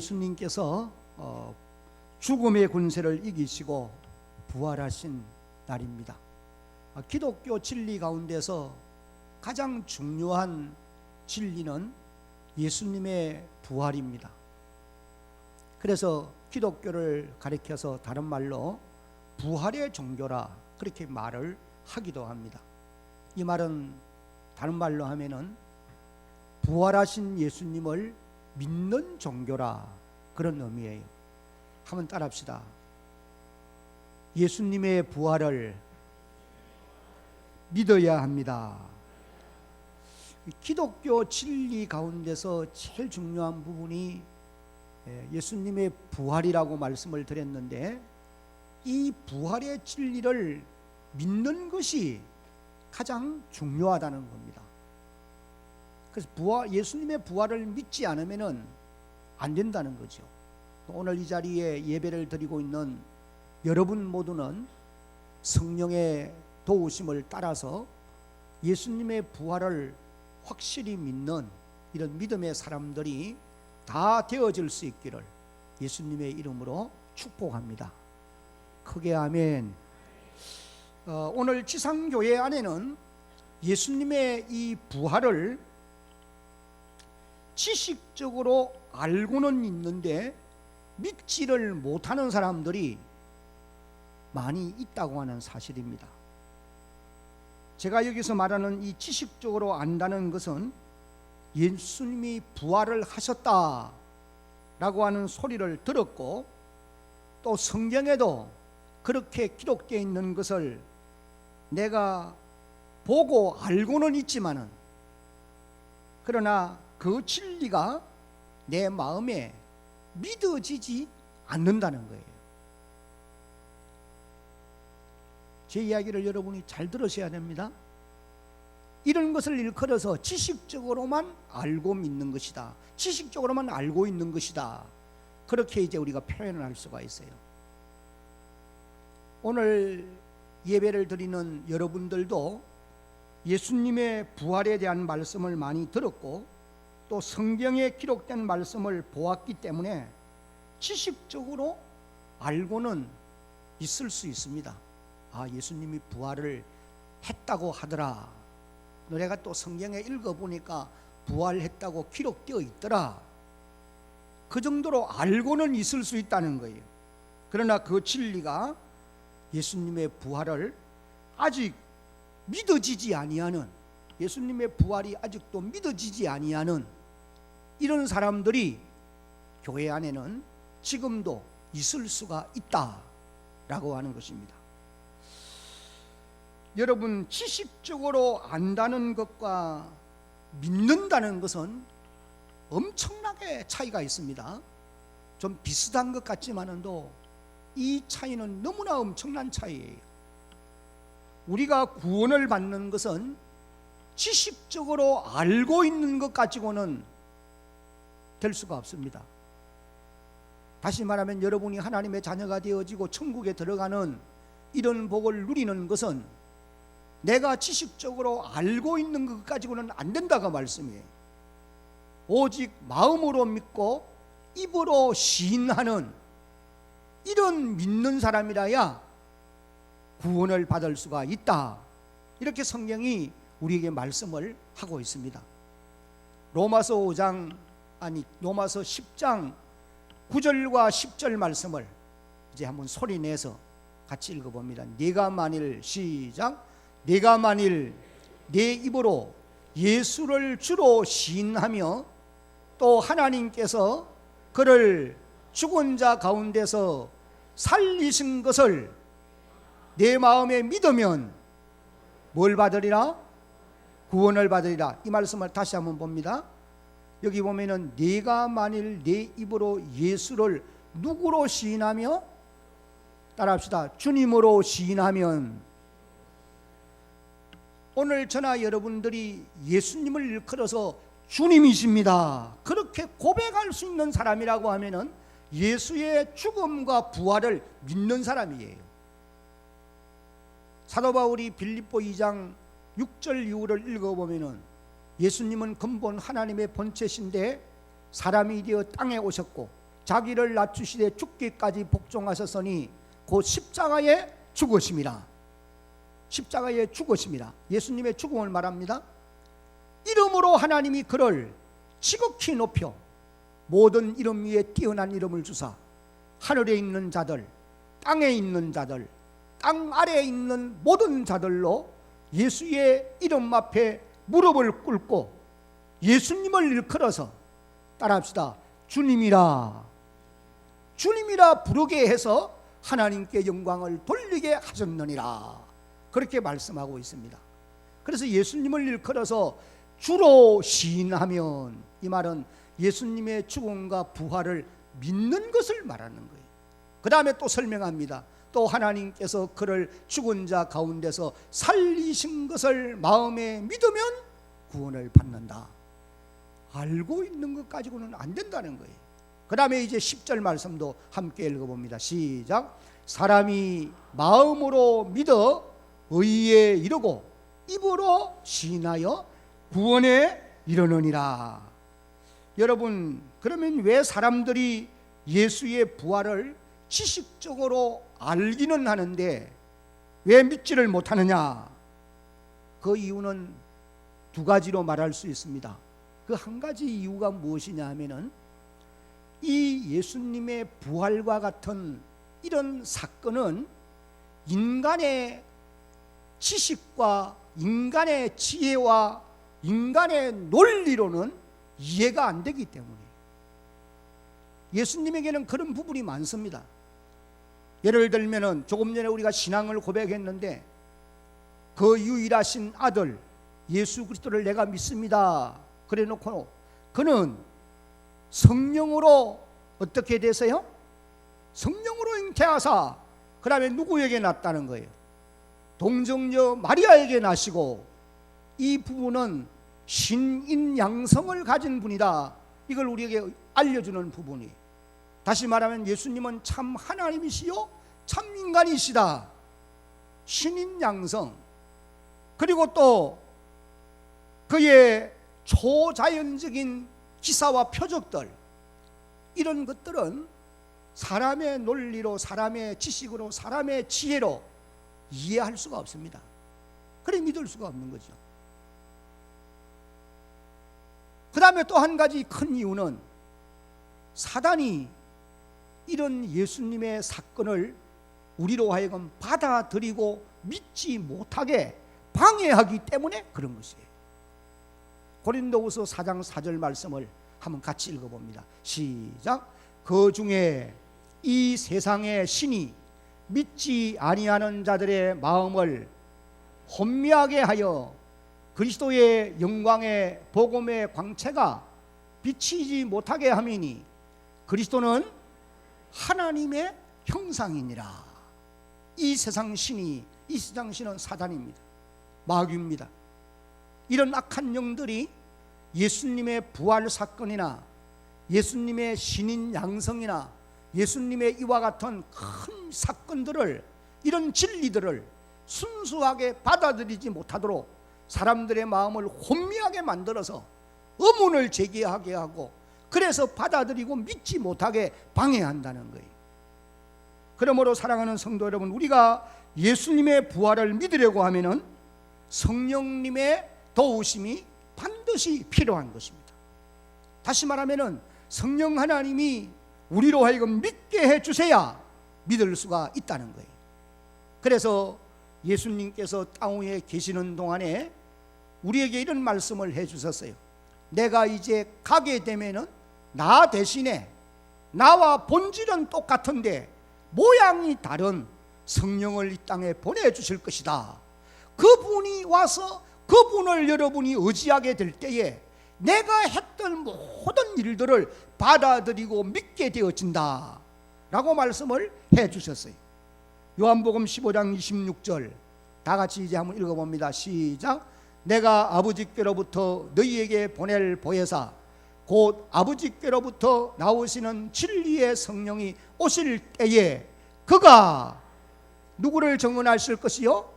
예수님께서 죽음의 권세를 이기시고 부활하신 날입니다. 기독교 진리 가운데서 가장 중요한 진리는 예수님의 부활입니다. 그래서 기독교를 가리켜서 다른 말로 부활의 종교라 그렇게 말을 하기도 합니다. 이 말은 다른 말로 하면은 부활하신 예수님을 믿는 종교라 그런 의미예요. 한번 따라합시다. 예수님의 부활을 믿어야 합니다. 기독교 진리 가운데서 제일 중요한 부분이 예수님의 부활이라고 말씀을 드렸는데, 이 부활의 진리를 믿는 것이 가장 중요하다는 겁니다. 그래서 예수님의 부활을 믿지 않으면 안 된다는 거죠. 오늘 이 자리에 예배를 드리고 있는 여러분 모두는 성령의 도우심을 따라서 예수님의 부활을 확실히 믿는 이런 믿음의 사람들이 다 되어질 수 있기를 예수님의 이름으로 축복합니다. 크게 아멘. 오늘 지상교회 안에는 예수님의 이 부활을 지식적으로 알고는 있는데 믿지를 못하는 사람들이 많이 있다고 하는 사실입니다. 제가 여기서 말하는 이 지식적으로 안다는 것은 예수님이 부활을 하셨다라고 하는 소리를 들었고, 또 성경에도 그렇게 기록되어 있는 것을 내가 보고 알고는 있지만은, 그러나 그 진리가 내 마음에 믿어지지 않는다는 거예요. 제 이야기를 여러분이 잘 들으셔야 됩니다. 이런 것을 일컬어서 지식적으로만 알고 믿는 것이다, 지식적으로만 알고 있는 것이다, 그렇게 이제 우리가 표현을 할 수가 있어요. 오늘 예배를 드리는 여러분들도 예수님의 부활에 대한 말씀을 많이 들었고, 또 성경에 기록된 말씀을 보았기 때문에 지식적으로 알고는 있을 수 있습니다. 아, 예수님이 부활을 했다고 하더라, 내가 또 성경에 읽어보니까 부활했다고 기록되어 있더라, 그 정도로 알고는 있을 수 있다는 거예요. 그러나 그 진리가 예수님의 부활을 아직 믿어지지 아니하는, 예수님의 부활이 아직도 믿어지지 아니하는 이런 사람들이 교회 안에는 지금도 있을 수가 있다라고 하는 것입니다. 여러분, 지식적으로 안다는 것과 믿는다는 것은 엄청나게 차이가 있습니다. 좀 비슷한 것 같지만도 이 차이는 너무나 엄청난 차이예요. 우리가 구원을 받는 것은 지식적으로 알고 있는 것 가지고는 될 수가 없습니다. 다시 말하면 여러분이 하나님의 자녀가 되어지고 천국에 들어가는 이런 복을 누리는 것은 내가 지식적으로 알고 있는 것 가지고는 안 된다고 말씀이에요. 오직 마음으로 믿고 입으로 시인하는 이런 믿는 사람이라야 구원을 받을 수가 있다, 이렇게 성경이 우리에게 말씀을 하고 있습니다. 로마서 10장 9절과 10절 말씀을 이제 한번 소리 내서 같이 읽어봅니다. 네가 만일, 시작, 네가 만일 내 입으로 예수를 주로 시인하며 또 하나님께서 그를 죽은 자 가운데서 살리신 것을 내 마음에 믿으면 뭘 받으리라? 구원을 받으리라. 이 말씀을 다시 한번 봅니다. 여기 보면은 네가 만일 내 입으로 예수를 누구로 시인하며, 따라합시다, 주님으로 시인하면, 오늘 저나 여러분들이 예수님을 일컬어서 주님이십니다, 그렇게 고백할 수 있는 사람이라고 하면은 예수의 죽음과 부활을 믿는 사람이에요. 사도 바울이 빌립보 2장 6절 이후를 읽어보면은 예수님은 근본 하나님의 본체신데 사람이 되어 땅에 오셨고 자기를 낮추시되 죽기까지 복종하셨으니 곧 십자가에 죽으심이라. 십자가에 죽으심이라. 예수님의 죽음을 말합니다. 이름으로 하나님이 그를 지극히 높여 모든 이름 위에 뛰어난 이름을 주사 하늘에 있는 자들, 땅에 있는 자들, 땅 아래에 있는 모든 자들로 예수의 이름 앞에 무릎을 꿇고 예수님을 일컬어서 따라합시다. 주님이라, 주님이라 부르게 해서 하나님께 영광을 돌리게 하셨느니라. 그렇게 말씀하고 있습니다. 그래서 예수님을 일컬어서 주로 시인하면, 이 말은 예수님의 죽음과 부활을 믿는 것을 말하는 거예요. 그 다음에 또 설명합니다. 또 하나님께서 그를 죽은 자 가운데서 살리신 것을 마음에 믿으면 구원을 받는다. 알고 있는 것 가지고는 안 된다는 거예요. 그 다음에 이제 10절 말씀도 함께 읽어봅니다. 시작. 사람이 마음으로 믿어 의에 이르고 입으로 시인하여 구원에 이르느니라. 여러분, 그러면 왜 사람들이 예수의 부활을 지식적으로 알기는 하는데 왜 믿지를 못하느냐? 그 이유는 두 가지로 말할 수 있습니다. 그 한 가지 이유가 무엇이냐 하면은 이 예수님의 부활과 같은 이런 사건은 인간의 지식과 인간의 지혜와 인간의 논리로는 이해가 안 되기 때문에 예수님에게는 그런 부분이 많습니다. 예를 들면은 조금 전에 우리가 신앙을 고백했는데 그 유일하신 아들 예수 그리스도를 내가 믿습니다. 그래 놓고 그는 성령으로 어떻게 되세요? 성령으로 잉태하사 그 다음에 누구에게 낳았다는 거예요? 동정녀 마리아에게 낳으시고, 이 부분은 신인 양성을 가진 분이다. 이걸 우리에게 알려주는 부분이, 다시 말하면 예수님은 참 하나님이시요 참 인간이시다. 신인 양성, 그리고 또 그의 초자연적인 기사와 표적들, 이런 것들은 사람의 논리로, 사람의 지식으로, 사람의 지혜로 이해할 수가 없습니다. 그래 믿을 수가 없는 거죠. 그 다음에 또 한 가지 큰 이유는 사단이 이런 예수님의 사건을 우리로 하여금 받아들이고 믿지 못하게 방해하기 때문에 그런 것이에요. 고린도후서 4장 4절 말씀을 한번 같이 읽어봅니다. 시작. 그 중에 이 세상의 신이 믿지 아니하는 자들의 마음을 혼미하게 하여 그리스도의 영광의 복음의 광채가 비치지 못하게 함이니 그리스도는 하나님의 형상이니라. 이 세상 신이, 이 세상 신은 사단입니다. 마귀입니다. 이런 악한 영들이 예수님의 부활 사건이나 예수님의 신인 양성이나 예수님의 이와 같은 큰 사건들을, 이런 진리들을 순수하게 받아들이지 못하도록 사람들의 마음을 혼미하게 만들어서 의문을 제기하게 하고, 그래서 받아들이고 믿지 못하게 방해한다는 거예요. 그러므로 사랑하는 성도 여러분, 우리가 예수님의 부활을 믿으려고 하면은 성령님의 도우심이 반드시 필요한 것입니다. 다시 말하면은 성령 하나님이 우리로 하여금 믿게 해주셔야 믿을 수가 있다는 거예요. 그래서 예수님께서 땅 위에 계시는 동안에 우리에게 이런 말씀을 해주셨어요. 내가 이제 가게 되면은 나 대신에 나와 본질은 똑같은데 모양이 다른 성령을 이 땅에 보내주실 것이다. 그분이 와서 그분을 여러분이 의지하게 될 때에 내가 했던 모든 일들을 받아들이고 믿게 되어진다 라고 말씀을 해주셨어요. 요한복음 15장 26절 다 같이 이제 한번 읽어봅니다. 시작. 내가 아버지께로부터 너희에게 보낼 보혜사 곧 아버지께로부터 나오시는 진리의 성령이 오실 때에 그가 누구를 증언하실 것이요?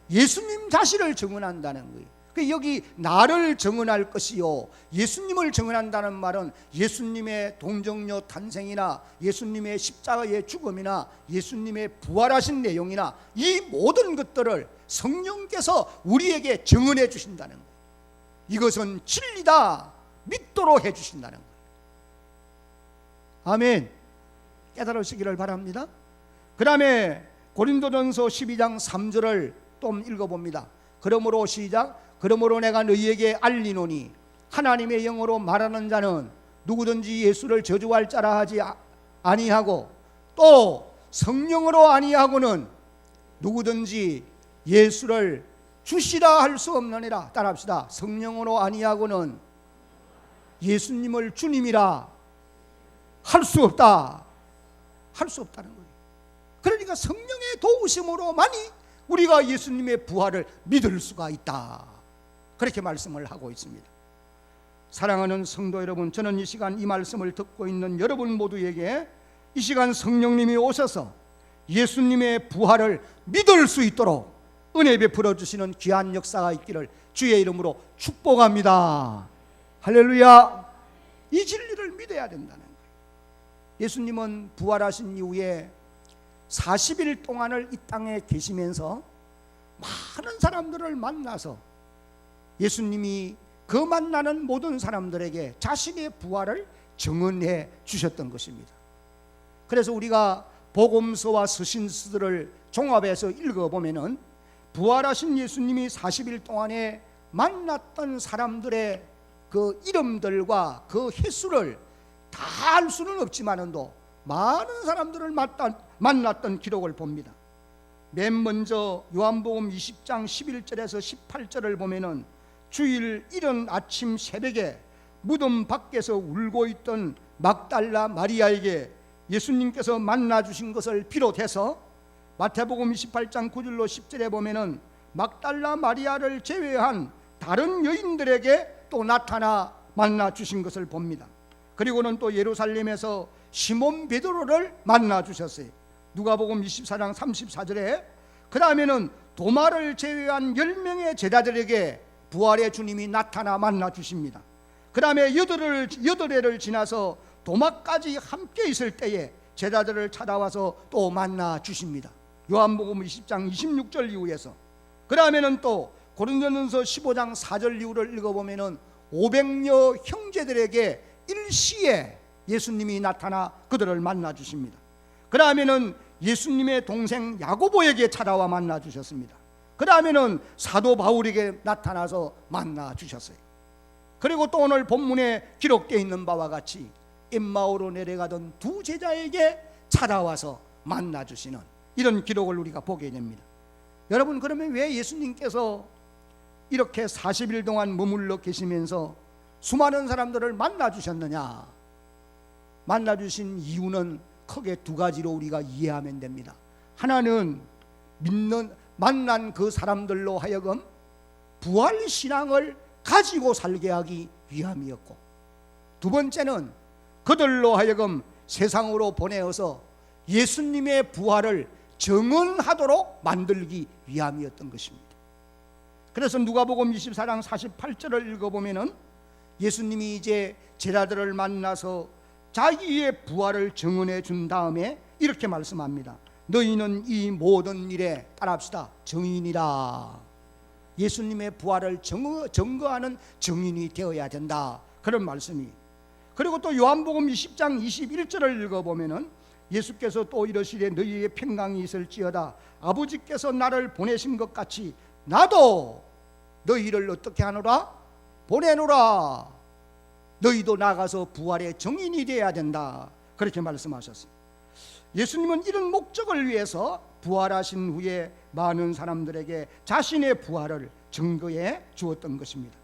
예수님 자신을 증언한다는 거예요. 여기 나를 증언할 것이요, 예수님을 증언한다는 말은 예수님의 동정녀 탄생이나 예수님의 십자가의 죽음이나 예수님의 부활하신 내용이나 이 모든 것들을 성령께서 우리에게 증언해 주신다는 거예요. 이것은 진리다 믿도록 해 주신다는 거예요. 아멘. 깨달으시기를 바랍니다. 그 다음에 고린도전서 12장 3절을 또 읽어봅니다. 그러므로 시작. 그러므로 내가 너희에게 알리노니 하나님의 영으로 말하는 자는 누구든지 예수를 저주할 자라 하지 아니하고 또 성령으로 아니하고는 누구든지 예수를 주시라 할 수 없느니라. 따라합시다. 성령으로 아니하고는 예수님을 주님이라 할 수 없다. 할 수 없다는 거예요. 그러니까 성령의 도우심으로만이 우리가 예수님의 부활을 믿을 수가 있다. 그렇게 말씀을 하고 있습니다. 사랑하는 성도 여러분, 저는 이 시간 이 말씀을 듣고 있는 여러분 모두에게 이 시간 성령님이 오셔서 예수님의 부활을 믿을 수 있도록 은혜 베풀어 주시는 귀한 역사가 있기를 주의 이름으로 축복합니다. 할렐루야. 이 진리를 믿어야 된다는 거예요. 예수님은 부활하신 이후에 40일 동안을 이 땅에 계시면서 많은 사람들을 만나서 예수님이 그 만나는 모든 사람들에게 자신의 부활을 증언해 주셨던 것입니다. 그래서 우리가 복음서와 서신서들을 종합해서 읽어보면은 부활하신 예수님이 40일 동안에 만났던 사람들의 그 이름들과 그 횟수를 다 알 수는 없지만도 많은 사람들을 만났던 기록을 봅니다. 맨 먼저 요한복음 20장 11절에서 18절을 보면은 주일 이른 아침 새벽에 무덤 밖에서 울고 있던 막달라 마리아에게 예수님께서 만나 주신 것을 비롯해서 마태복음 28장 9절로 10절에 보면은 막달라 마리아를 제외한 다른 여인들에게 또 나타나 만나 주신 것을 봅니다. 그리고는 또 예루살렘에서 시몬 베드로를 만나 주셨어요. 누가복음 24장 34절에 그 다음에는 도마를 제외한 10명의 제자들에게 부활의 주님이 나타나 만나 주십니다. 그 다음에 여덟 해를 지나서 도마까지 함께 있을 때에 제자들을 찾아와서 또 만나 주십니다. 요한복음 20장 26절 이후에서 그 다음에는 또 고린도전서 15장 4절 이후를 읽어보면은 500여 형제들에게 일시에 예수님이 나타나 그들을 만나 주십니다. 그 다음에는 예수님의 동생 야고보에게 찾아와 만나 주셨습니다. 그 다음에는 사도 바울에게 나타나서 만나 주셨어요. 그리고 또 오늘 본문에 기록되어 있는 바와 같이 엠마오로 내려가던 두 제자에게 찾아와서 만나 주시는 이런 기록을 우리가 보게 됩니다. 여러분, 그러면 왜 예수님께서 이렇게 40일 동안 머물러 계시면서 수많은 사람들을 만나 주셨느냐? 만나 주신 이유는 크게 두 가지로 우리가 이해하면 됩니다. 하나는 만난 그 사람들로 하여금 부활 신앙을 가지고 살게 하기 위함이었고, 두 번째는 그들로 하여금 세상으로 보내어서 예수님의 부활을 증언하도록 만들기 위함이었던 것입니다. 그래서 누가복음 24장 48절을 읽어보면은 예수님이 이제 제자들을 만나서 자기의 부활을 증언해 준 다음에 이렇게 말씀합니다. 너희는 이 모든 일에 따라합시다. 증인이라. 예수님의 부활을 증거하는 증인이 되어야 된다. 그런 말씀이. 그리고 또 요한복음 20장 21절을 읽어보면은 예수께서 또 이러시되 너희에게 평강이 있을지어다. 아버지께서 나를 보내신 것 같이 나도 너희를 어떻게 하노라? 보내노라. 너희도 나가서 부활의 증인이 되어야 된다. 그렇게 말씀하셨어요. 예수님은 이런 목적을 위해서 부활하신 후에 많은 사람들에게 자신의 부활을 증거해 주었던 것입니다.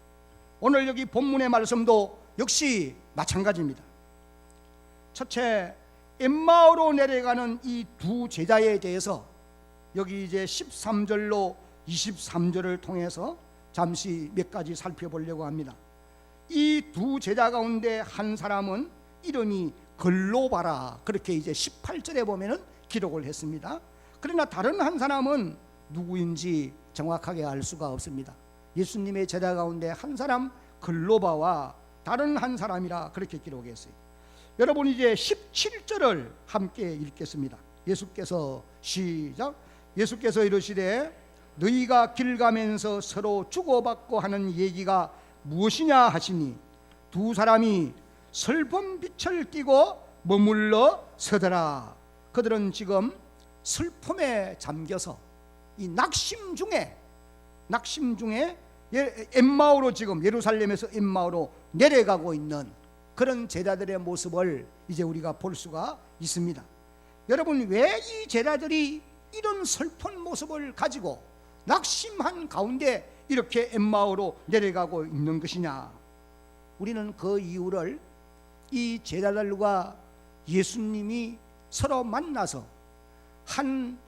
오늘 여기 본문의 말씀도 역시 마찬가지입니다. 첫째, 엠마오로 내려가는 이 두 제자에 대해서 여기 이제 13절로 23절을 통해서 잠시 몇 가지 살펴보려고 합니다. 이 두 제자 가운데 한 사람은 이름이 글로바라, 그렇게 이제 18절에 보면은 기록을 했습니다. 그러나 다른 한 사람은 누구인지 정확하게 알 수가 없습니다. 예수님의 제자 가운데 한 사람 글로바와 다른 한 사람이라 그렇게 기록했어요. 여러분 이제 17절을 함께 읽겠습니다. 예수께서 시작. 예수께서 이르시되 너희가 길 가면서 서로 주고받고 하는 얘기가 무엇이냐 하시니 두 사람이 슬픈 빛을 띠고 머물러 서더라. 그들은 지금 슬픔에 잠겨서 이 낙심 중에 엠마오로 지금 예루살렘에서 엠마오로 내려가고 있는 그런 제자들의 모습을 이제 우리가 볼 수가 있습니다. 여러분 왜 이 제자들이 이런 슬픈 모습을 가지고 낙심한 가운데 이렇게 엠마오로 내려가고 있는 것이냐? 우리는 그 이유를 이 제자들과 예수님이 서로 만나서 한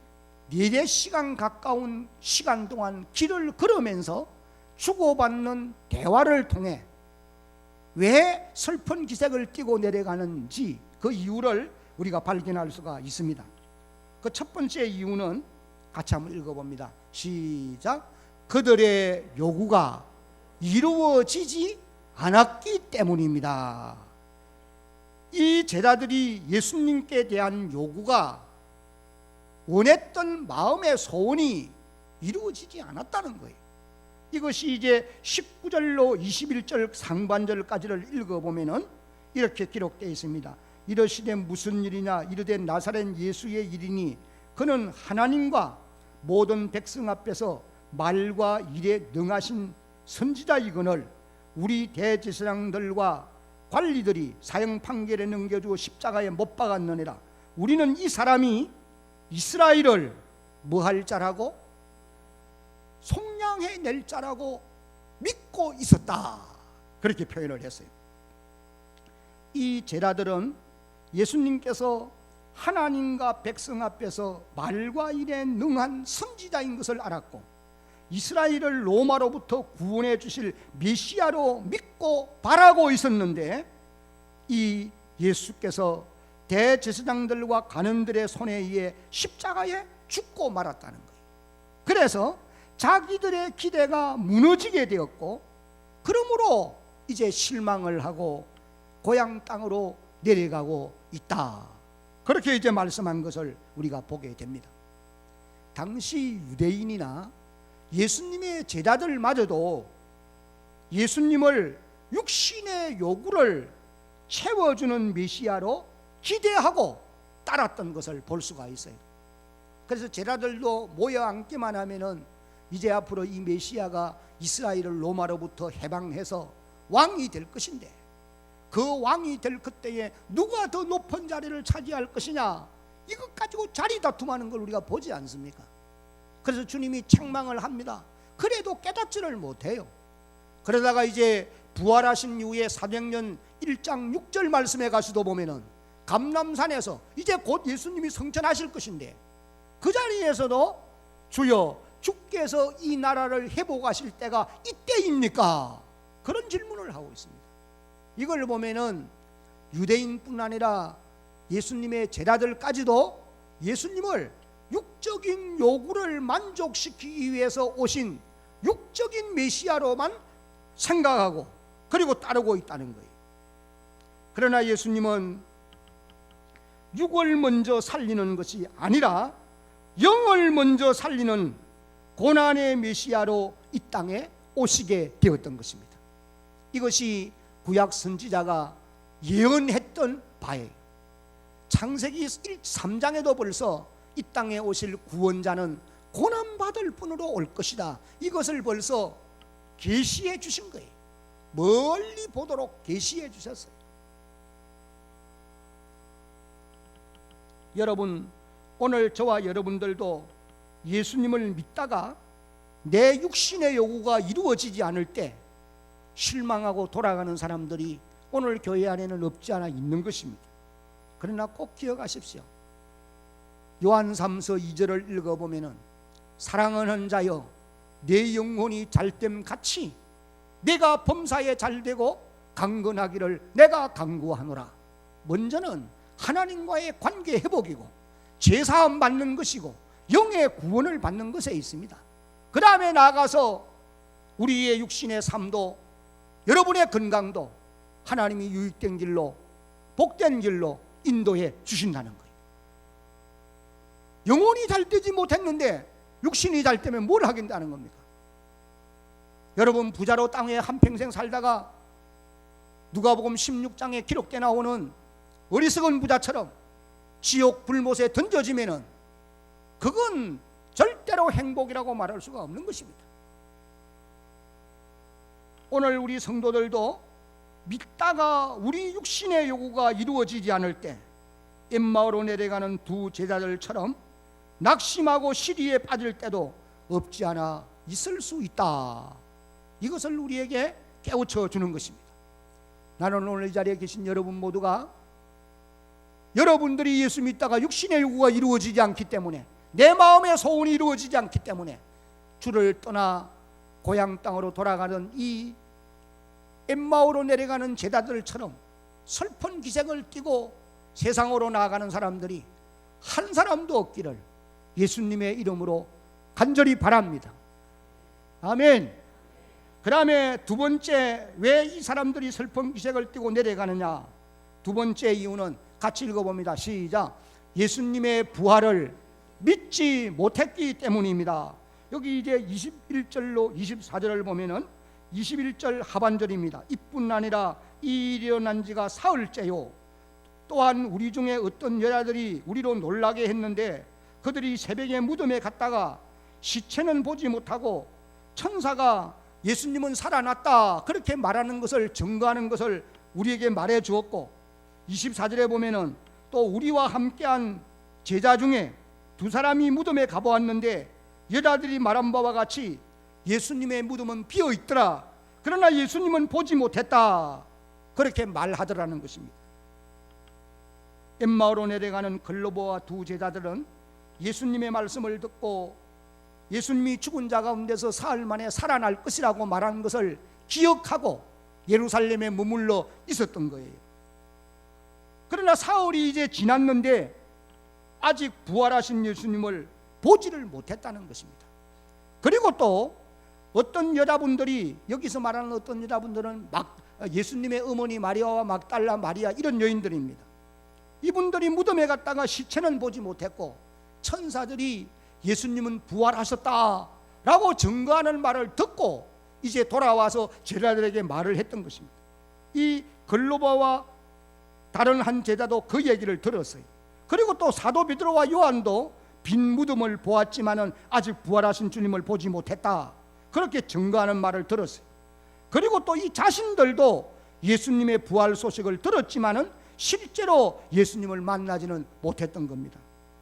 4시간 가까운 시간 동안 길을 걸으면서 주고받는 대화를 통해 왜 슬픈 기색을 띠고 내려가는지 그 이유를 우리가 발견할 수가 있습니다. 그 첫 번째 이유는 같이 한번 읽어봅니다. 시작. 그들의 요구가 이루어지지 않았기 때문입니다. 이 제자들이 예수님께 대한 요구가 원했던 마음의 소원이 이루어지지 않았다는 거예요. 이것이 이제 19절로 21절 상반절까지를 읽어보면 이렇게 기록되어 있습니다. 이르시되 무슨 일이냐? 이르되 나사렛 예수의 일이니 그는 하나님과 모든 백성 앞에서 말과 일에 능하신 선지자이거늘 우리 대제사장들과 관리들이 사형 판결에 넘겨주어 십자가에 못 박았느니라. 우리는 이 사람이 이스라엘을 뭐할 자라고? 속량해 낼 자라고 믿고 있었다. 그렇게 표현을 했어요. 이 제자들은 예수님께서 하나님과 백성 앞에서 말과 일에 능한 선지자인 것을 알았고 이스라엘을 로마로부터 구원해 주실 메시아로 믿고 바라고 있었는데 이 예수께서 대제사장들과 관원들의 손에 의해 십자가에 죽고 말았다는 거예요. 그래서 자기들의 기대가 무너지게 되었고 그러므로 이제 실망을 하고 고향 땅으로 내려가고 있다. 그렇게 이제 말씀한 것을 우리가 보게 됩니다. 당시 유대인이나 예수님의 제자들마저도 예수님을 육신의 요구를 채워주는 메시아로 기대하고 따랐던 것을 볼 수가 있어요. 그래서 제자들도 모여 앉기만 하면은 이제 앞으로 이 메시아가 이스라엘을 로마로부터 해방해서 왕이 될 것인데 그 왕이 될 그때에 누가 더 높은 자리를 차지할 것이냐, 이것 가지고 자리 다툼하는 걸 우리가 보지 않습니까? 그래서 주님이 책망을 합니다. 그래도 깨닫지를 못해요. 그러다가 이제 부활하신 이후에 사도행전 1장 6절 말씀에 가서도 보면은 감람산에서 이제 곧 예수님이 승천하실 것인데 그 자리에서도 주여 주께서 이 나라를 회복하실 때가 이때입니까? 그런 질문을 하고 있습니다. 이걸 보면은 유대인뿐 아니라 예수님의 제자들까지도 예수님을 육적인 요구를 만족시키기 위해서 오신 육적인 메시아로만 생각하고 그리고 따르고 있다는 거예요. 그러나 예수님은 육을 먼저 살리는 것이 아니라 영을 먼저 살리는 고난의 메시아로 이 땅에 오시게 되었던 것입니다. 이것이 구약 선지자가 예언했던 바예요. 창세기 3장에도 벌써 이 땅에 오실 구원자는 고난받을 분으로 올 것이다. 이것을 벌써 계시해 주신 거예요. 멀리 보도록 계시해 주셨어요. 여러분, 오늘 저와 여러분들도 예수님을 믿다가 내 육신의 요구가 이루어지지 않을 때 실망하고 돌아가는 사람들이 오늘 교회 안에는 없지 않아 있는 것입니다. 그러나 꼭 기억하십시오. 요한 3서 2절을 읽어보면 사랑하는 자여 내 영혼이 잘됨 같이 내가 범사에 잘되고 강건하기를 내가 강구하노라. 먼저는 하나님과의 관계 회복이고 제사함 받는 것이고 영의 구원을 받는 것에 있습니다. 그 다음에 나아가서 우리의 육신의 삶도 여러분의 건강도 하나님이 유익된 길로 복된 길로 인도해 주신다는 거예요. 영혼이 잘 되지 못했는데 육신이 잘 되면 뭘 하겠다는 겁니까? 여러분, 부자로 땅에 한평생 살다가 누가복음 16장에 기록되어 나오는 어리석은 부자처럼 지옥 불못에 던져지면은 그건 절대로 행복이라고 말할 수가 없는 것입니다. 오늘 우리 성도들도 믿다가 우리 육신의 요구가 이루어지지 않을 때 엠마오로 내려가는 두 제자들처럼 낙심하고 시리에 빠질 때도 없지 않아 있을 수 있다. 이것을 우리에게 깨우쳐 주는 것입니다. 나는 오늘 이 자리에 계신 여러분 모두가 여러분들이 예수 믿다가 육신의 요구가 이루어지지 않기 때문에, 내 마음의 소원이 이루어지지 않기 때문에 주를 떠나 고향 땅으로 돌아가는 이 엠마오로 내려가는 제자들처럼 슬픈 기색을 띠고 세상으로 나아가는 사람들이 한 사람도 없기를 예수님의 이름으로 간절히 바랍니다. 아멘. 그 다음에 두 번째, 왜 이 사람들이 슬픈 기색을 띠고 내려가느냐? 두 번째 이유는 같이 읽어봅니다. 시작. 예수님의 부활을 믿지 못했기 때문입니다. 여기 이제 21절로 24절을 보면은 21절 하반절입니다. 이뿐 아니라 이 일이 일어난 지가 사흘째요. 또한 우리 중에 어떤 여자들이 우리로 놀라게 했는데 그들이 새벽에 무덤에 갔다가 시체는 보지 못하고 천사가 예수님은 살아났다 그렇게 말하는 것을 증거하는 것을 우리에게 말해 주었고, 24절에 보면은 또 우리와 함께한 제자 중에 두 사람이 무덤에 가보았는데 여자들이 말한 바와 같이 예수님의 무덤은 비어 있더라. 그러나 예수님은 보지 못했다. 그렇게 말하더라는 것입니다. 엠마오로 내려가는 글로버와 두 제자들은 예수님의 말씀을 듣고 예수님이 죽은 자 가운데서 사흘 만에 살아날 것이라고 말한 것을 기억하고 예루살렘에 머물러 있었던 거예요. 그러나 사흘이 이제 지났는데 아직 부활하신 예수님을 보지를 못했다는 것입니다. 그리고 또 어떤 여자분들이, 여기서 말하는 어떤 여자분들은 예수님의 어머니 마리아와 막달라 마리아 이런 여인들입니다. 이분들이 무덤에 갔다가 시체는 보지 못했고 천사들이 예수님은 부활하셨다라고 증거하는 말을 듣고 이제 돌아와서 제자들에게 말을 했던 것입니다. 이 글로바와 다른 한 제자도 그 얘기를 들었어요. 그리고 또 사도 베드로와 요한도 빈 무덤을 보았지만은 아직 부활하신 주님을 보지 못했다 그렇게 증거하는 말을 들었어요. 그리고 또 이 자신들도 예수님의 부활 소식을 들었지만은 실제로 예수님을 만나지는 못했던 겁니다.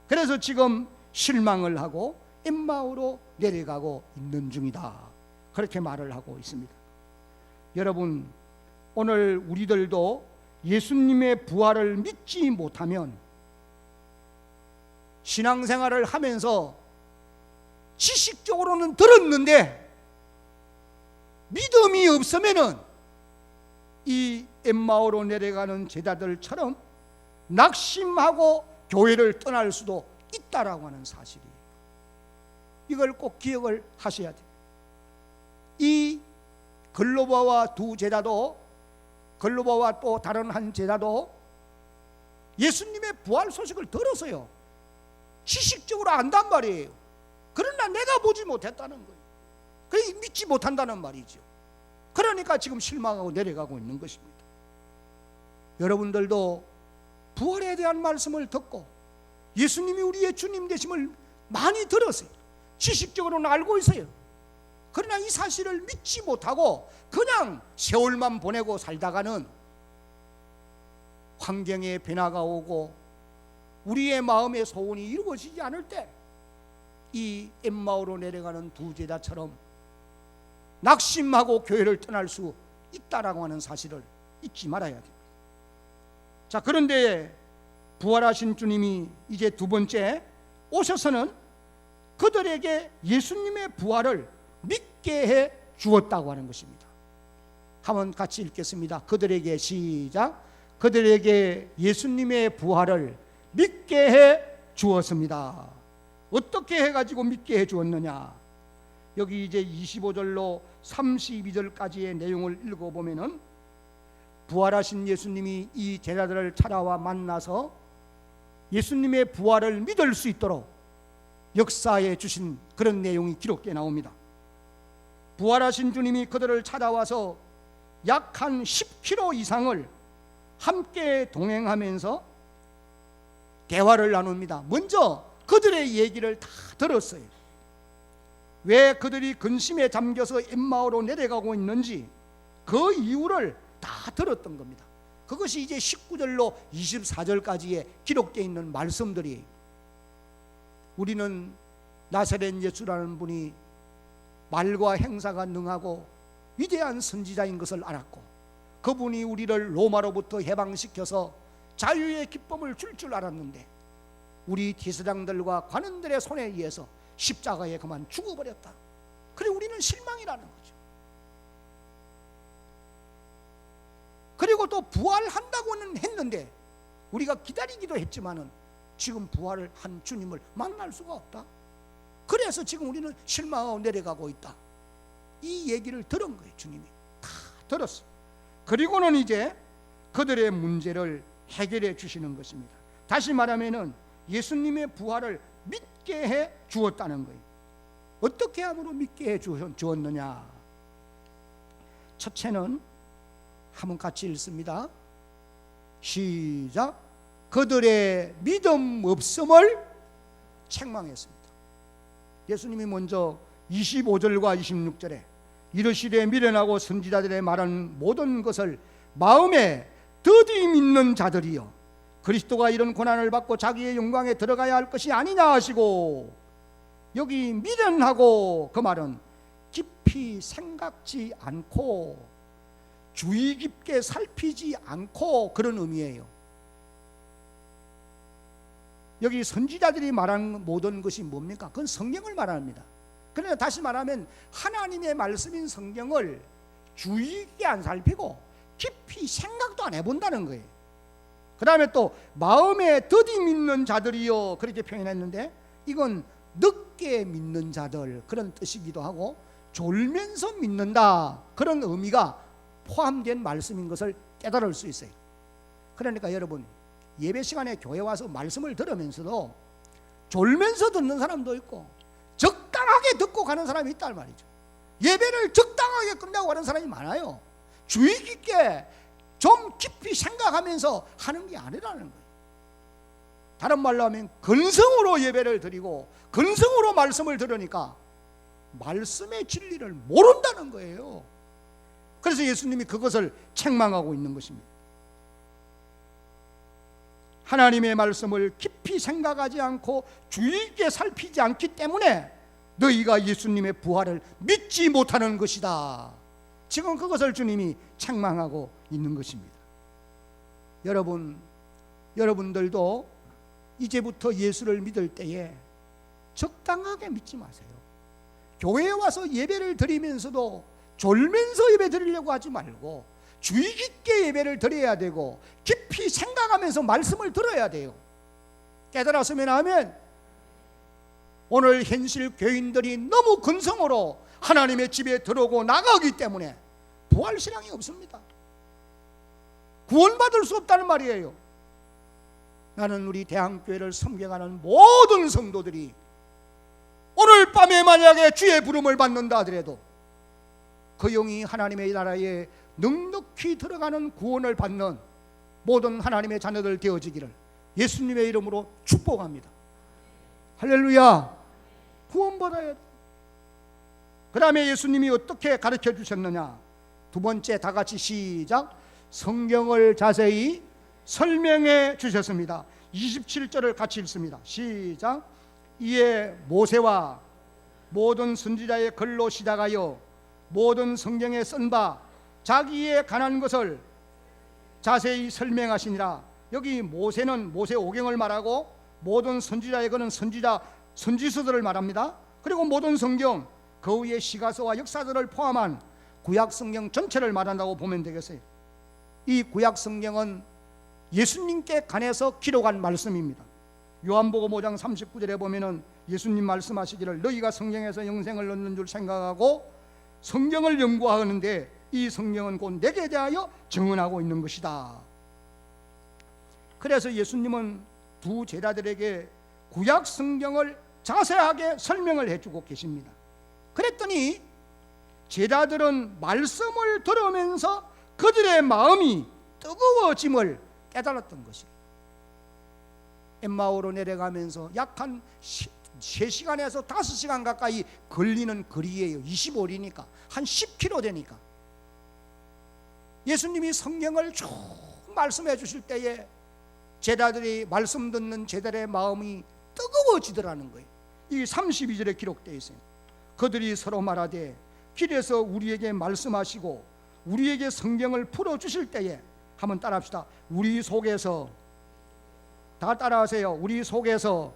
그래서 지금 실망을 하고 엠마오로 내려가고 있는 중이다 그렇게 말을 하고 있습니다. 여러분, 오늘 우리들도 예수님의 부활을 믿지 못하면 신앙생활을 하면서 지식적으로는 들었는데 믿음이 없으면은 이 엠마오로 내려가는 제자들처럼 낙심하고 교회를 떠날 수도 있다라고 하는 사실이에요. 이걸 꼭 기억을 하셔야 돼요. 이 글로바와 두 제자도, 글로바와 또 다른 한 제자도 예수님의 부활 소식을 들었어요. 지식적으로 안단 말이에요. 그러나 내가 보지 못했다는 거예요. 그러니까 믿지 못한다는 말이죠. 그러니까 지금 실망하고 내려가고 있는 것입니다. 여러분들도 부활에 대한 말씀을 듣고 예수님이 우리의 주님 되심을 많이 들었어요. 지식적으로는 알고 있어요. 그러나 이 사실을 믿지 못하고 그냥 세월만 보내고 살다가는 환경에 변화가 오고 우리의 마음의 소원이 이루어지지 않을 때 이 엠마오로 내려가는 두 제자처럼 낙심하고 교회를 떠날 수 있다라고 하는 사실을 잊지 말아야 됩니다. 자, 그런데 부활하신 주님이 이제 두 번째 오셔서는 그들에게 예수님의 부활을 믿게 해 주었다고 하는 것입니다. 한번 같이 읽겠습니다. 그들에게 시작. 그들에게 예수님의 부활을 믿게 해 주었습니다. 어떻게 해가지고 믿게 해 주었느냐? 여기 이제 25절로 32절까지의 내용을 읽어보면은 부활하신 예수님이 이 제자들을 찾아와 만나서 예수님의 부활을 믿을 수 있도록 역사해 주신 그런 내용이 기록되어 나옵니다. 부활하신 주님이 그들을 찾아와서 약 한 10km 이상을 함께 동행하면서 대화를 나눕니다. 먼저 그들의 얘기를 다 들었어요. 왜 그들이 근심에 잠겨서 엠마오로 내려가고 있는지 그 이유를 다 들었던 겁니다. 그것이 이제 19절로 24절까지에 기록되어 있는 말씀들이, 우리는 나사렛 예수라는 분이 말과 행사가 능하고 위대한 선지자인 것을 알았고, 그분이 우리를 로마로부터 해방시켜서 자유의 기쁨을 줄 줄 알았는데 우리 제사장들과 관원들의 손에 의해서 십자가에 그만 죽어버렸다. 그래 우리는 실망이라는 거죠. 그리고 또 부활한다고는 했는데 우리가 기다리기도 했지만은 지금 부활을 한 주님을 만날 수가 없다. 그래서 지금 우리는 실망하고 내려가고 있다. 이 얘기를 들은 거예요. 주님이 다 들었어요. 그리고는 이제 그들의 문제를 해결해 주시는 것입니다. 다시 말하면은 예수님의 부활을 믿게 해 주었다는 거예요. 어떻게 함으로 믿게 해 주었느냐? 첫째는 한번 같이 읽습니다. 시작. 그들의 믿음 없음을 책망했습니다. 예수님이 먼저 25절과 26절에 이르시되 미련하고 선지자들의 말하는 모든 것을 마음에 더디 믿는 자들이여 그리스도가 이런 고난을 받고 자기의 영광에 들어가야 할 것이 아니냐 하시고, 여기 미련하고 그 말은 깊이 생각지 않고 주의 깊게 살피지 않고 그런 의미예요. 여기 선지자들이 말하는 모든 것이 뭡니까? 그건 성경을 말합니다. 그러나 다시 말하면 하나님의 말씀인 성경을 주의 깊게 안 살피고 깊이 생각도 안 해본다는 거예요. 그 다음에 또 마음에 더디 믿는 자들이요 그렇게 표현했는데, 이건 늦게 믿는 자들 그런 뜻이기도 하고 졸면서 믿는다 그런 의미가 포함된 말씀인 것을 깨달을 수 있어요. 그러니까 여러분, 예배 시간에 교회 와서 말씀을 들으면서도 졸면서 듣는 사람도 있고 적당하게 듣고 가는 사람이 있단 말이죠. 예배를 적당하게 끝내고 가는 사람이 많아요. 주의 깊게 좀 깊이 생각하면서 하는 게 아니라는 거예요. 다른 말로 하면 근성으로 예배를 드리고 근성으로 말씀을 들으니까 말씀의 진리를 모른다는 거예요. 그래서 예수님이 그것을 책망하고 있는 것입니다. 하나님의 말씀을 깊이 생각하지 않고 주의 깊게 살피지 않기 때문에 너희가 예수님의 부활을 믿지 못하는 것이다. 지금 그것을 주님이 책망하고 있는 것입니다. 여러분들도 이제부터 예수를 믿을 때에 적당하게 믿지 마세요. 교회에 와서 예배를 드리면서도 졸면서 예배 드리려고 하지 말고 주의 깊게 예배를 드려야 되고 깊이 생각하면서 말씀을 들어야 돼요. 깨달았으면 하면, 오늘 현실 교인들이 너무 근성으로 하나님의 집에 들어오고 나가기 때문에 부활신앙이 없습니다. 구원받을 수 없다는 말이에요. 나는 우리 대한교회를 섬겨가는 모든 성도들이 오늘 밤에 만약에 주의 부름을 받는다 하더라도 그 영이 하나님의 나라에 넉넉히 들어가는 구원을 받는 모든 하나님의 자녀들 되어지기를 예수님의 이름으로 축복합니다. 할렐루야. 구원받아야 돼. 그 다음에 예수님이 어떻게 가르쳐 주셨느냐? 두 번째, 다 같이 시작. 성경을 자세히 설명해 주셨습니다. 27절을 같이 읽습니다. 시작. 이에 모세와 모든 선지자의 글로 시작하여 모든 성경에 쓴 바 자기의 관한 것을 자세히 설명하시니라. 여기 모세는 모세오경을 말하고 모든 선지자의 글은 선지서들을 말합니다. 그리고 모든 성경, 그 위에 시가서와 역사들을 포함한 구약 성경 전체를 말한다고 보면 되겠어요. 이 구약 성경은 예수님께 관해서 기록한 말씀입니다. 요한복음 5장 39절에 보면은 예수님 말씀하시기를 너희가 성경에서 영생을 얻는 줄 생각하고 성경을 연구하는데 이 성경은 곧 내게 대하여 증언하고 있는 것이다. 그래서 예수님은 두 제자들에게 구약 성경을 자세하게 설명을 해주고 계십니다. 그랬더니 제자들은 말씀을 들으면서 그들의 마음이 뜨거워짐을 깨달았던 것이에요. 엠마오로 내려가면서 약 한 3시간에서 5시간 가까이 걸리는 거리예요. 25리니까 한 10km 되니까. 예수님이 성경을 쭉 말씀해 주실 때에 제자들이 말씀 듣는 제자들의 마음이 뜨거워지더라는 거예요. 이 32절에 기록되어 있어요. 그들이 서로 말하되 길에서 우리에게 말씀하시고 우리에게 성경을 풀어주실 때에, 한번 따라합시다. 우리 속에서, 다 따라하세요. 우리 속에서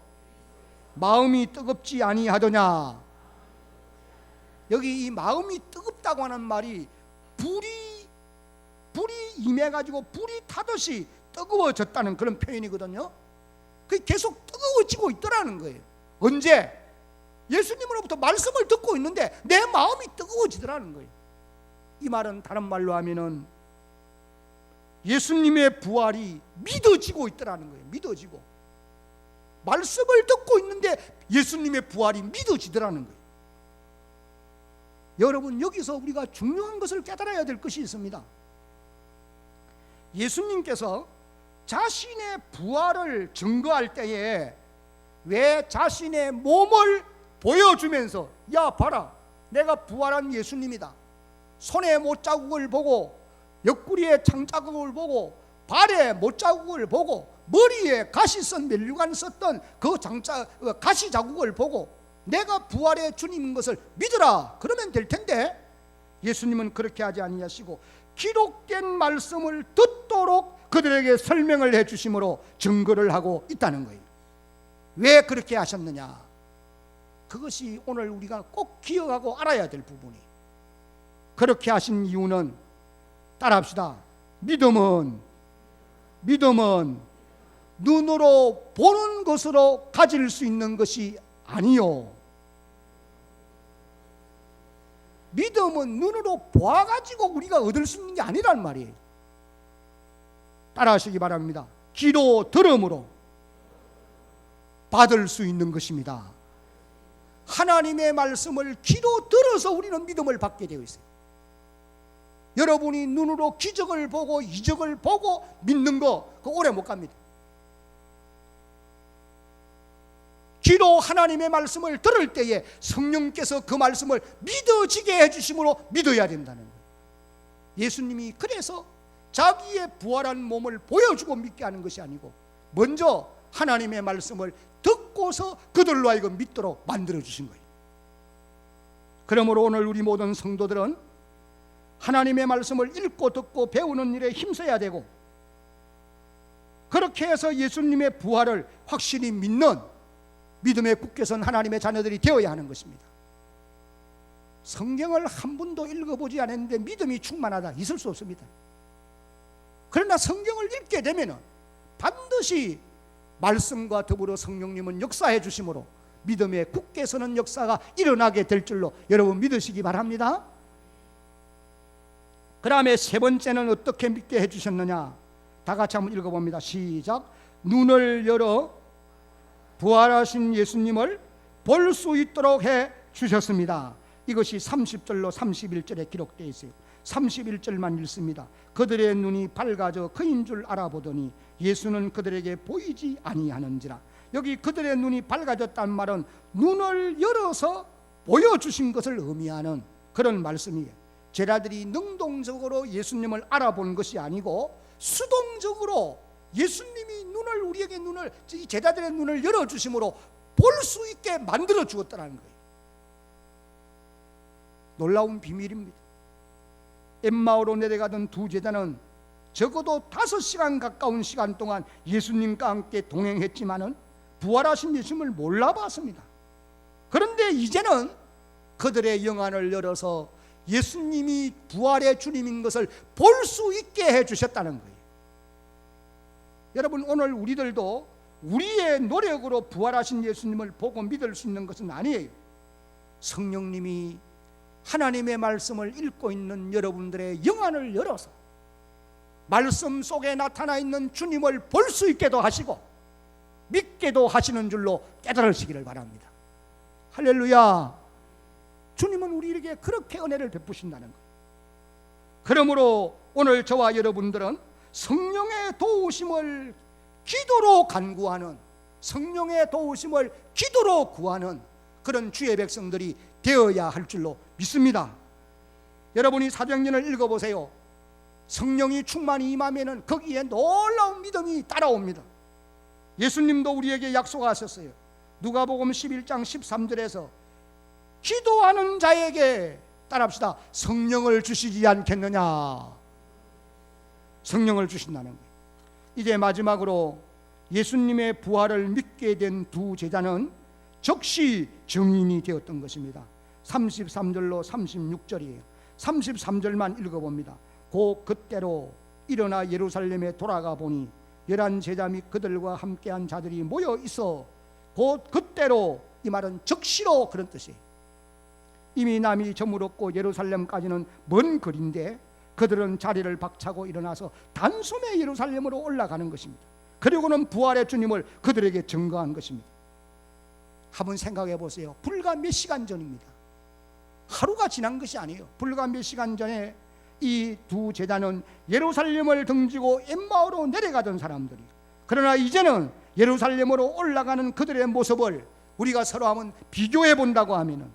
마음이 뜨겁지 아니하더냐. 여기 이 마음이 뜨겁다고 하는 말이 불이 임해가지고 불이 타듯이 뜨거워졌다는 그런 표현이거든요. 그게 계속 뜨거워지고 있더라는 거예요. 언제? 예수님으로부터 말씀을 듣고 있는데 내 마음이 뜨거워지더라는 거예요. 이 말은 다른 말로 하면은 예수님의 부활이 믿어지고 있더라는 거예요. 믿어지고, 말씀을 듣고 있는데 예수님의 부활이 믿어지더라는 거예요. 여러분, 여기서 우리가 중요한 것을 깨달아야 될 것이 있습니다. 예수님께서 자신의 부활을 증거할 때에 왜 자신의 몸을 보여주면서 야 봐라, 내가 부활한 예수님이다, 손에 못자국을 보고 옆구리에 창자국을 보고 발에 못자국을 보고 머리에 가시 쓴 멜류관 썼던 그 가시 자국을 보고 내가 부활의 주님인 것을 믿으라, 그러면 될 텐데 예수님은 그렇게 하지 아니하시고 기록된 말씀을 듣도록 그들에게 설명을 해 주심으로 증거를 하고 있다는 거예요. 왜 그렇게 하셨느냐? 그것이 오늘 우리가 꼭 기억하고 알아야 될 부분이에요. 그렇게 하신 이유는, 따라합시다. 믿음은 눈으로 보는 것으로 가질 수 있는 것이 아니요, 믿음은 눈으로 보아가지고 우리가 얻을 수 있는 게 아니란 말이에요. 따라하시기 바랍니다. 귀로 들음으로 받을 수 있는 것입니다. 하나님의 말씀을 귀로 들어서 우리는 믿음을 받게 되어 있어요. 여러분이 눈으로 기적을 보고 이적을 보고 믿는 거 그거 오래 못 갑니다. 귀로 하나님의 말씀을 들을 때에 성령께서 그 말씀을 믿어지게 해주심으로 믿어야 된다는 거예요. 예수님이 그래서 자기의 부활한 몸을 보여주고 믿게 하는 것이 아니고 먼저 하나님의 말씀을 듣고서 그들로 하여금 믿도록 만들어주신 거예요. 그러므로 오늘 우리 모든 성도들은 하나님의 말씀을 읽고 듣고 배우는 일에 힘써야 되고, 그렇게 해서 예수님의 부활을 확실히 믿는 믿음에 굳게 선 하나님의 자녀들이 되어야 하는 것입니다. 성경을 한 번도 읽어보지 않았는데 믿음이 충만하다, 있을 수 없습니다. 그러나 성경을 읽게 되면 반드시 말씀과 더불어 성령님은 역사해 주심으로 믿음에 굳게 서는 역사가 일어나게 될 줄로 여러분 믿으시기 바랍니다. 그 다음에 세 번째는 어떻게 믿게 해주셨느냐? 다 같이 한번 읽어봅니다. 시작. 눈을 열어 부활하신 예수님을 볼 수 있도록 해 주셨습니다. 이것이 30절로 31절에 기록되어 있어요. 31절만 읽습니다. 그들의 눈이 밝아져 그인 줄 알아보더니 예수는 그들에게 보이지 아니하는지라. 여기 그들의 눈이 밝아졌단 말은 눈을 열어서 보여주신 것을 의미하는 그런 말씀이에요. 제자들이 능동적으로 예수님을 알아본 것이 아니고 수동적으로 예수님이 우리에게 제자들의 눈을 열어주심으로 볼 수 있게 만들어 주었다는 거예요. 놀라운 비밀입니다. 엠마오로 내려가던 두 제자는 적어도 5시간 가까운 시간 동안 예수님과 함께 동행했지만은 부활하신 예수님을 몰라봤습니다. 그런데 이제는 그들의 영안을 열어서 예수님이 부활의 주님인 것을 볼 수 있게 해주셨다는 거예요. 여러분, 오늘 우리들도 우리의 노력으로 부활하신 예수님을 보고 믿을 수 있는 것은 아니에요. 성령님이 하나님의 말씀을 읽고 있는 여러분들의 영안을 열어서 말씀 속에 나타나 있는 주님을 볼 수 있게도 하시고 믿게도 하시는 줄로 깨달으시기를 바랍니다. 할렐루야. 주님은 우리에게 그렇게 은혜를 베푸신다는 것. 그러므로 오늘 저와 여러분들은 성령의 도우심을 기도로 간구하는, 성령의 도우심을 기도로 구하는 그런 주의 백성들이 되어야 할 줄로 믿습니다. 여러분이 사도행전을 읽어보세요. 성령이 충만히 임하면은 거기에 놀라운 믿음이 따라옵니다. 예수님도 우리에게 약속하셨어요. 누가복음 11장 13절에서 기도하는 자에게, 따라합시다, 성령을 주시지 않겠느냐. 성령을 주신다는 거예요. 이제 마지막으로 예수님의 부활을 믿게 된 두 제자는 즉시 증인이 되었던 것입니다. 33절로 36절이에요. 33절만 읽어봅니다. 그때로 일어나 예루살렘에 돌아가 보니 11 제자 및 그들과 함께한 자들이 모여 있어. 그때로, 이 말은 즉시로 그런 뜻이에요. 이미 남이 저물었고 예루살렘까지는 먼 거리인데 그들은 자리를 박차고 일어나서 단숨에 예루살렘으로 올라가는 것입니다. 그리고는 부활의 주님을 그들에게 증거한 것입니다. 한번 생각해 보세요. 불과 몇 시간 전입니다. 하루가 지난 것이 아니에요. 불과 몇 시간 전에 이 두 제자는 예루살렘을 등지고 엠마오로 내려가던 사람들이, 그러나 이제는 예루살렘으로 올라가는 그들의 모습을 우리가 서로 한번 비교해 본다고 하면은,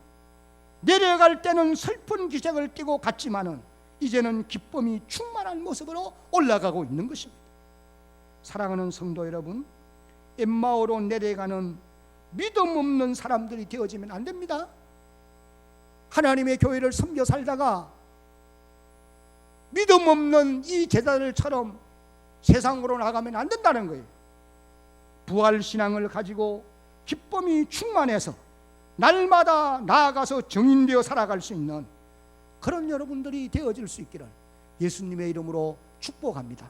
내려갈 때는 슬픈 기색을 띠고 갔지만은 이제는 기쁨이 충만한 모습으로 올라가고 있는 것입니다. 사랑하는 성도 여러분, 엠마오로 내려가는 믿음 없는 사람들이 되어지면 안 됩니다. 하나님의 교회를 섬겨 살다가 믿음 없는 이 제자들처럼 세상으로 나가면 안 된다는 거예요. 부활신앙을 가지고 기쁨이 충만해서 날마다 나아가서 증인되어 살아갈 수 있는 그런 여러분들이 되어질 수 있기를 예수님의 이름으로 축복합니다.